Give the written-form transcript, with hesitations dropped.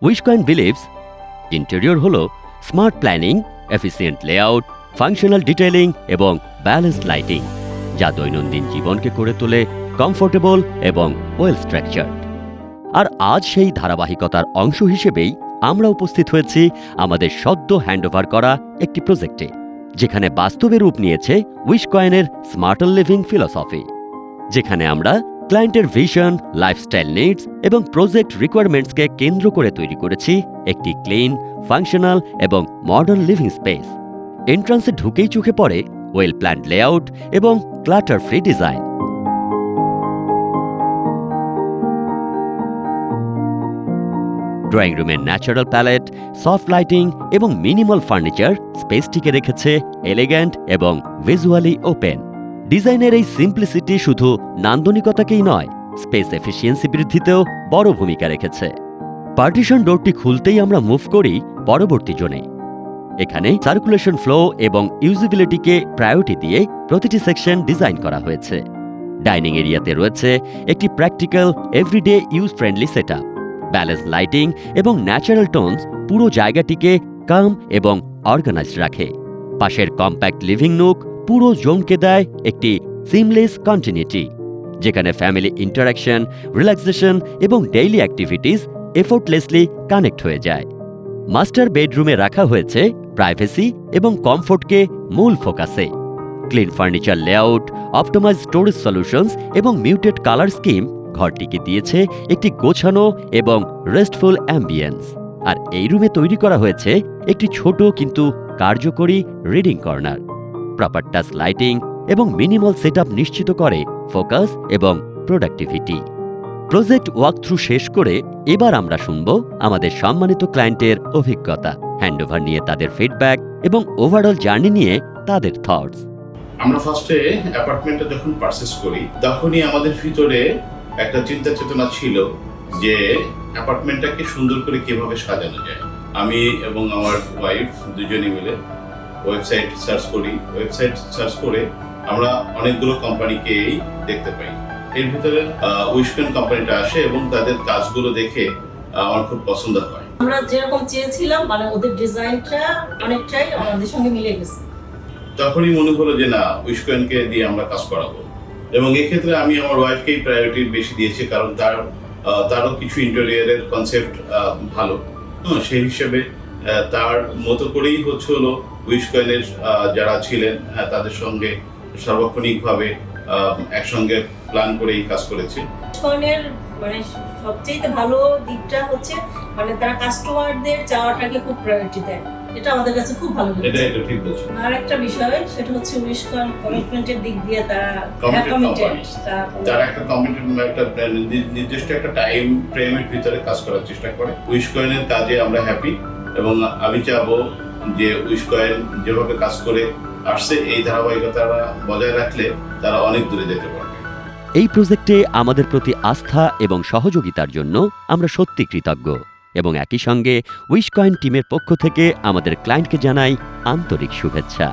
উইশকয়েন believes interior হলো smart planning, efficient layout, functional detailing এবং balanced lighting, যা দৈনন্দিন জীবনকে করে তোলে কমফোর্টেবল এবং ওয়েল স্ট্রাকচার্ড। আর আজ সেই ধারাবাহিকতার অংশ হিসেবেই আমরা উপস্থিত হয়েছি আমাদের সদ্য হ্যান্ডওভার করা একটি প্রজেক্টে, যেখানে বাস্তবে রূপ নিয়েছে উইশকয়েনের স্মার্টার লিভিং ফিলসফি, যেখানে আমরা ক্লায়েন্টের ভিশন, লাইফস্টাইল নিডস এবং প্রজেক্ট রিকোয়ারমেন্টসকে কেন্দ্র করে তৈরি করেছি একটি ক্লিন, ফাংশনাল এবং মডার্ন লিভিং স্পেস। এন্ট্রান্সে ঢুকেই চোখে পড়ে ওয়েল প্ল্যান্ড লেআউট এবং ক্লাটার ফ্রি ডিজাইন। ড্রয়িং রুমের ন্যাচারাল প্যালেট, সফট লাইটিং এবং মিনিমাল ফার্নিচার স্পেসটিকে রেখেছে এলিগ্যান্ট এবং ভিজুয়ালি ওপেন। ডিজাইনের এই সিম্পলিসিটি শুধু নান্দনিকতাকেই নয়, স্পেস এফিসিয়েন্সি বৃদ্ধিতেও বড় ভূমিকা রেখেছে। পার্টিশন ডোরটি খুলতেই আমরা মুভ করি পরবর্তী জোনে। এখানে সার্কুলেশন ফ্লো এবং ইউজিবিলিটিকে প্রায়োরিটি দিয়ে প্রতিটি সেকশন ডিজাইন করা হয়েছে। ডাইনিং এরিয়াতে রয়েছে একটি practical, everyday use friendly setup. Balance lighting এবং ন্যাচারাল টোনস পুরো জায়গাটিকে কাম এবং অর্গানাইজড রাখে। পাশের কম্প্যাক্ট লিভিং নুক পুরো জোনকে দেয় একটি সিমলেস কন্টিনিউটি, যেখানে ফ্যামিলি ইন্টারাকশন, রিল্যাক্সেশন এবং ডেইলি অ্যাক্টিভিটিস এফোর্টলেসলি কানেক্ট হয়ে যায়। মাস্টার বেডরুমে রাখা হয়েছে প্রাইভেসি এবং কমফোর্টকে মূল ফোকাসে। Clean furniture layout, optimise storage solutions এবং মিউটেড কালার স্কিম ঘরটিকে দিয়েছে একটি গোছানো এবং রেস্টফুল অ্যাম্বিয়েন্স। আর এই রুমে তৈরি করা হয়েছে একটি ছোট কিন্তু কার্যকরী reading corner. Proper touch lighting এবং মিনিমাল সেটআপ নিশ্চিত করে ফোকাস এবং প্রোডাক্টিভিটি। প্রজেক্ট ওয়াকথ্রু শেষ করে এবার আমরা শুনব আমাদের সম্মানিত ক্লায়েন্টের অভিজ্ঞতা, হ্যান্ডওভার নিয়ে তাদের ফিডব্যাক এবং ওভারঅল জার্নি নিয়ে তাদের থটস। আমরা ফার্স্টে অ্যাপার্টমেন্টটা যখন পারচেস করি, তখনই আমাদের ভিতরে একটা চিন্তা চেতনা ছিল যে অ্যাপার্টমেন্টটাকে সুন্দর করে কিভাবে সাজানো যায়। আমি এবং আমার ওয়াইফ দুজনে মিলে ওয়েবসাইট সার্চ করি। ওয়েবসাইট সার্চ করে আমরা অনেকগুলো কোম্পানিকেই দেখতে পাই। এর ভিতরে উইশকয়েন কোম্পানিটা আসে এবং তাদের কাজগুলো দেখে আমার খুব পছন্দ হয়। আমরা যেরকম চেয়েছিলাম, মানে ওদের ডিজাইনটা অনেকটাই আমাদের সঙ্গে মিলে গেছে। তখনই মনে হলো যে না, উইশকয়েনকে দিয়ে আমরা কাজ করাবো। এবং এক্ষেত্রে আমি আমার ওয়াইফকেই প্রায়োরিটি বেশি দিয়েছি, কারণ তারও কিছু ইন্টেরিয়রের কনসেপ্ট ভালো। সেই হিসেবে তার মতো করেই হলো উইশকয়েনের যারা ছিলেন তাদের সঙ্গে সার্বক্ষণিকভাবে একসঙ্গে প্ল্যান করেই কাজ করেছে। উইশকয়েনের মানে সবচেয়ে ভালো দিকটা হচ্ছে মানে তারা কাস্টমারদের চাওয়াটাকে খুব প্রায়োরিটি দেয়। এটা আমাদের কাছে খুব ভালো লেগেছে। এটা ঠিক বলছো। আর একটা বিষয় সেটা হচ্ছে উইশকয়েন কমিটমেন্টের দিক দিয়ে তারা একটা নির্দিষ্ট একটা টাইম ফ্রেমের ভিতরে কাজ করার চেষ্টা করে। উইশকয়েনের কাজে আমরা হ্যাপি এবং আমি চাবো যে উইশকয়েন যেভাবে কাজ করে আসছে এই ধারাবাহিকতা বজায় রাখলে তারা অনেক দূরে যেতে পারবে। এই প্রজেক্টে আমাদের প্রতি আস্থা এবং সহযোগিতার জন্য আমরা সত্যি কৃতজ্ঞ এবং একই সঙ্গে উইশকয়েন টিমের পক্ষ থেকে আমাদের ক্লায়েন্টকে জানাই আন্তরিক শুভেচ্ছা।